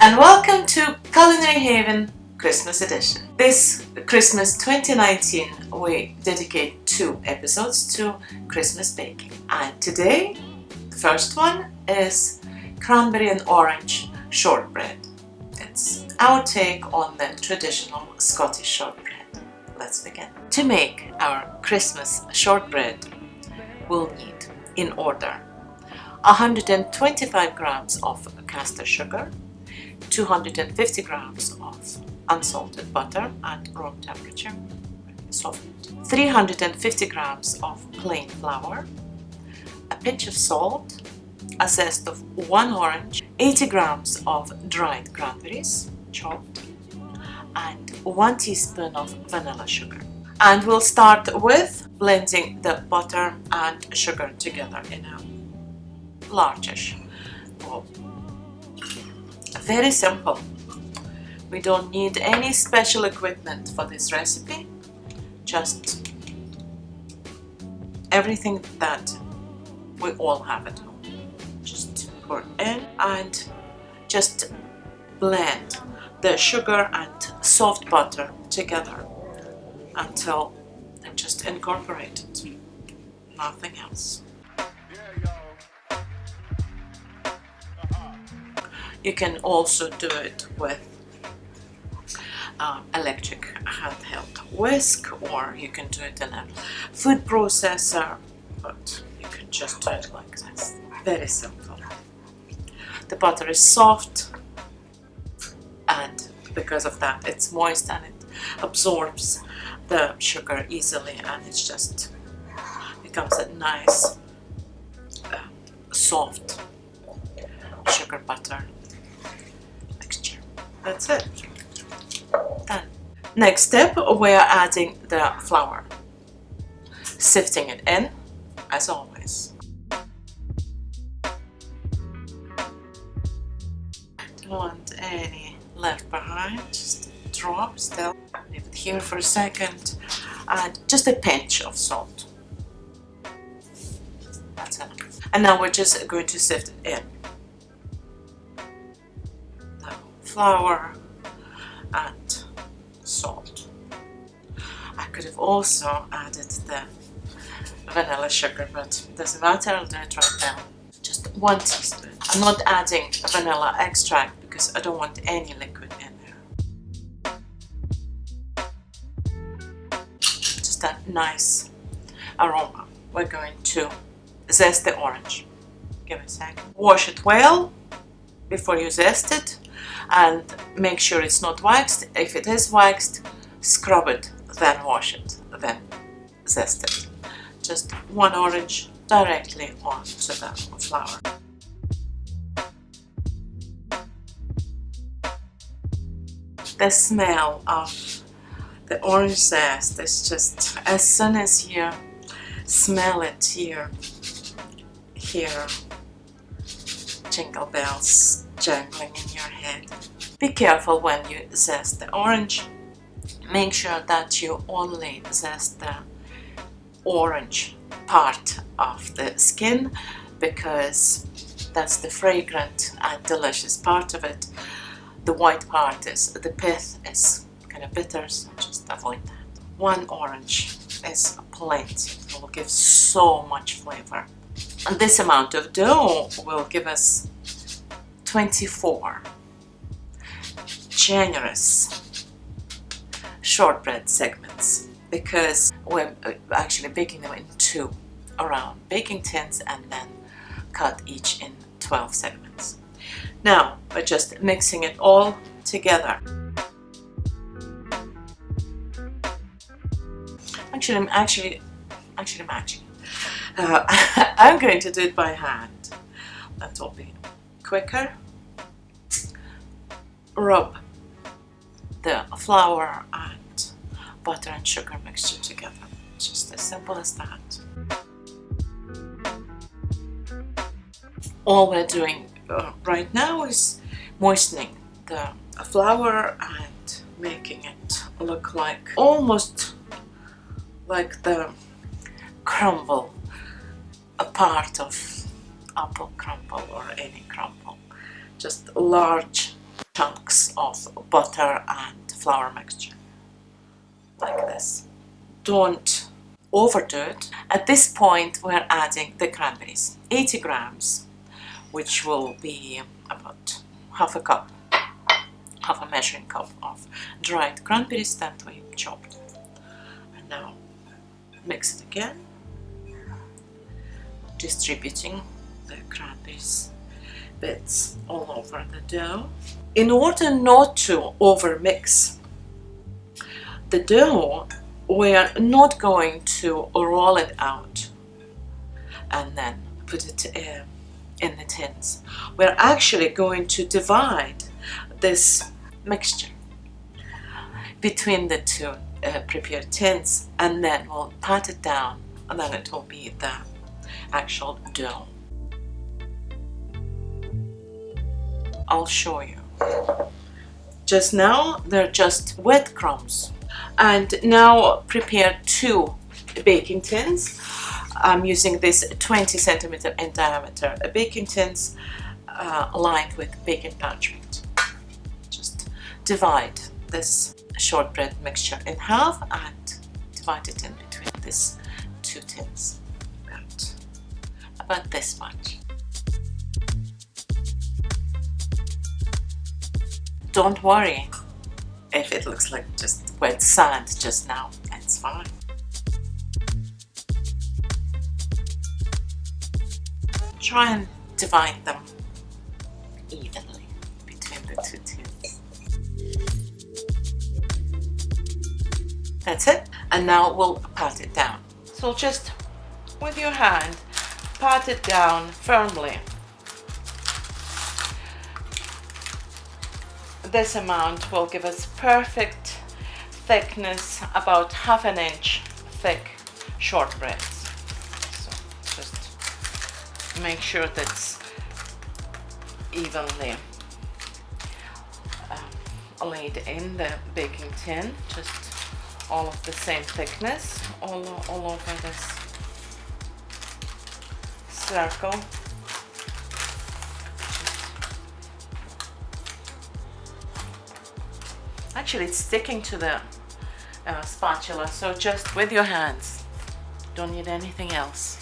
and welcome to Culinary Haven Christmas edition. This Christmas 2019 we dedicate 2 episodes to Christmas baking, and today the first one is cranberry and orange shortbread. It's our take on the traditional Scottish shortbread. Let's begin. To make our Christmas shortbread we'll need, in order, 125 grams of caster sugar, 250 grams of unsalted butter at room temperature, softened, 350 grams of plain flour, a pinch of salt, a zest of 1 orange, 80 grams of dried cranberries, chopped, and 1 teaspoon of vanilla sugar. And we'll start with blending the butter and sugar together in a largish bowl. Very simple. We don't need any special equipment for this recipe, just everything that we all have at home. Just pour in and just blend the sugar and soft butter together until they're just incorporated, nothing else. You can also do it with electric handheld whisk, or you can do it in a food processor, but you can just do it like this. Very simple. The butter is soft, and because of that it's moist and it absorbs the sugar easily, and it just becomes a nice soft sugar butter mixture. That's it. Done. Next step, we are adding the flour, sifting it in as always. Don't want any left behind, just a drop still. Leave it here for a second, and just a pinch of salt. That's enough. And now we're just going to sift it in. The flour and salt. I could have also added the vanilla sugar, but it doesn't matter, I'll do it right now. Just 1 teaspoon. I'm not adding vanilla extract because I don't want any liquid in there. Just a nice aroma. We're going to zest the orange. Give it a second. Wash it well before you zest it, and make sure it's not waxed. If it is waxed, scrub it, then wash it, then zest it. Just 1 orange directly onto the flour. The smell of the orange zest is just, as soon as you smell it, you hear jingle bells jangling in your head. Be careful when you zest the orange. Make sure that you only zest the orange part of the skin, because that's the fragrant and delicious part of it. The white part is, the pith is kind of bitter, so just avoid that. 1 orange is plenty. It will give so much flavor. And this amount of dough will give us 24 generous shortbread segments, because we're actually baking them in 2 around baking tins and then cut each in 12 segments. Now we're just mixing it all together. I'm going to do it by hand. That will be quicker. Rub the flour and butter and sugar mixture together. Just as simple as that. All we're doing right now is moistening the flour and making it look like, almost like the crumble, a part of apple crumble or any crumble. Just large chunks of butter and flour mixture, like this. Don't overdo it. At this point we're adding the cranberries, 80 grams, which will be about half a measuring cup of dried cranberries that we chopped. And now mix it again, distributing the cranberries bits all over the dough. In order not to over mix the dough, we're not going to roll it out and then put it in the tins. We're actually going to divide this mixture between the two prepared tins, and then we'll pat it down, and then it will be the actual dough. I'll show you. Just now they're just wet crumbs. And now prepare 2 baking tins. I'm using this 20 centimeter in diameter baking tins lined with baking parchment. Just divide this shortbread mixture in half and divide it in between these 2 tins. About this much. Don't worry if it looks like just wet sand just now, it's fine. Try and divide them evenly between the 2 tins. That's it. And now we'll pat it down. So just with your hand, pat it down firmly. This amount will give us perfect thickness, about half an inch thick shortbreads. So just make sure that's evenly laid in the baking tin, just all of the same thickness all over this circle. Actually, it's sticking to the spatula, so just with your hands. Don't need anything else.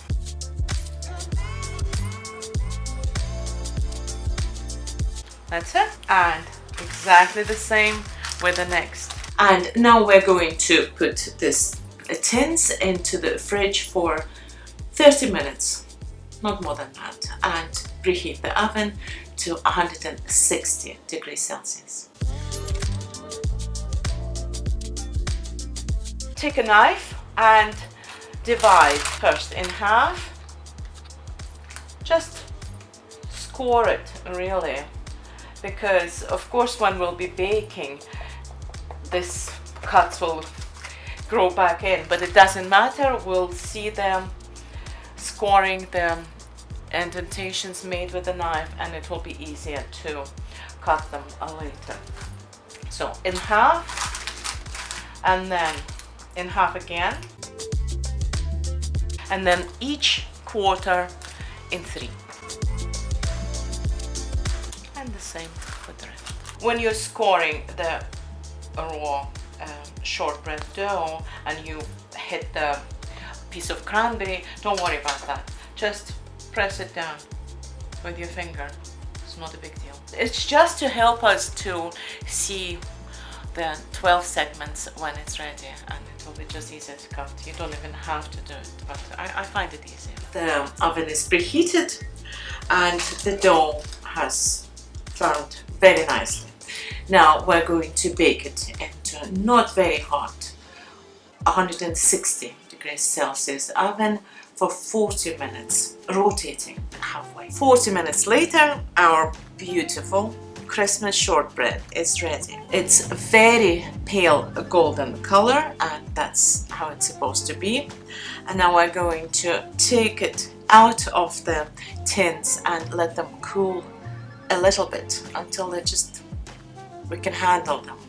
That's it. And exactly the same with the next. And now we're going to put this tins into the fridge for 30 minutes, not more than that, and preheat the oven to 160 degrees Celsius. Take a knife and divide first in half. Just score it really, because of course when we'll be baking, this cuts will grow back in, but it doesn't matter. We'll see them scoring the indentations made with the knife, and it will be easier to cut them later. So in half, and then in half again, and then each quarter in 3, and the same with the rest. When you're scoring the raw shortbread dough and you hit the piece of cranberry, don't worry about that. Just press it down with your finger. It's not a big deal. It's just to help us to see the 12 segments when it's ready, and it will be just easier to cut. You don't even have to do it, but I find it easy. The oven is preheated and the dough has firmed very nicely. Now we're going to bake it into not very hot 160 degrees Celsius oven for 40 minutes, rotating halfway. 40 minutes later, our beautiful Christmas shortbread is ready. It's a very pale golden color, and that's how it's supposed to be. And now we're going to take it out of the tins and let them cool a little bit until we can handle them,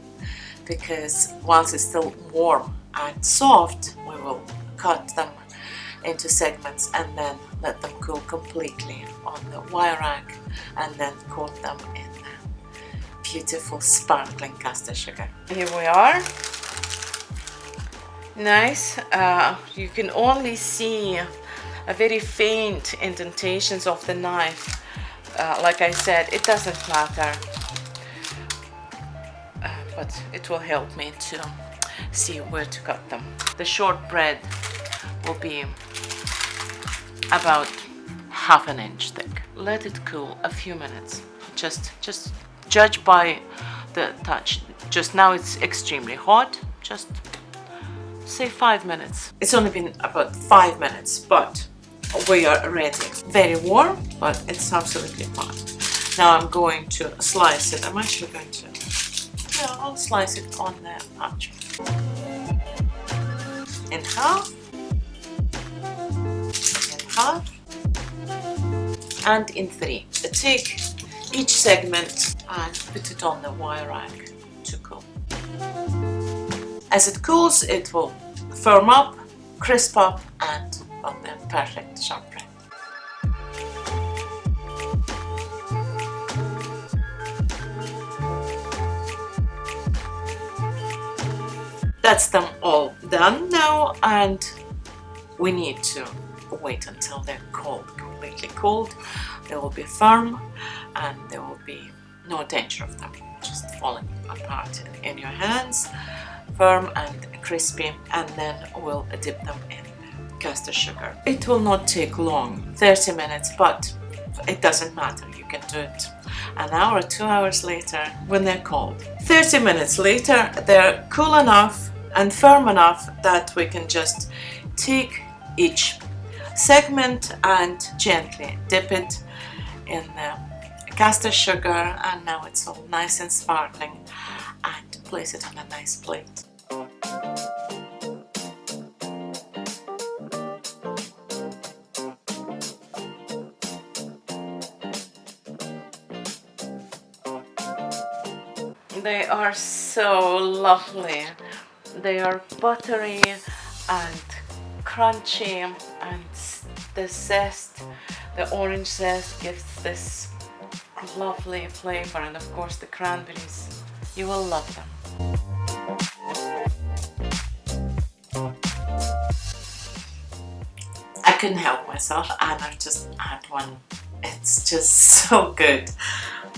because once it's still warm and soft, we will cut them into segments and then let them cool completely on the wire rack, and then coat them in beautiful sparkling caster sugar. Here we are. Nice. You can only see a very faint indentations of the knife. Like I said, it doesn't matter, but it will help me to see where to cut them. The shortbread will be about half an inch thick. Let it cool a few minutes. Just judge by the touch. Just now it's extremely hot. Just say 5 minutes. It's only been about 5 minutes, but we are ready. Very warm, but it's absolutely fine. Now I'm going to slice it. I'm actually going to, yeah, I'll slice it on the patch. In half, and in 3. Take each segment and put it on the wire rack to cool. As it cools, it will firm up, crisp up, and well, then perfect shortbread. That's them all done now, and we need to wait until they're cold, completely cold. They will be firm and there will be no danger of them just falling apart in your hands. Firm and crispy, and then we'll dip them in caster sugar. It will not take long, 30 minutes, but it doesn't matter. You can do it an hour, 2 hours later when they're cold. 30 minutes later, they're cool enough and firm enough that we can just take each segment and gently dip it in the caster sugar, and now it's all nice and sparkling, and place it on a nice plate. They are so lovely. They are buttery and crunchy, and the zest, the orange zest, gives this lovely flavor, and of course the cranberries. You will love them. I couldn't help myself and I just had one. It's just so good.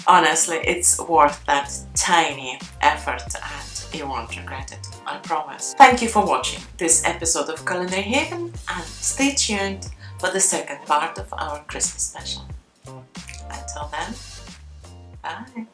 Honestly, it's worth that tiny effort and you won't regret it, I promise. Thank you for watching this episode of Culinary Haven, and stay tuned for the second part of our Christmas special. Until then, bye.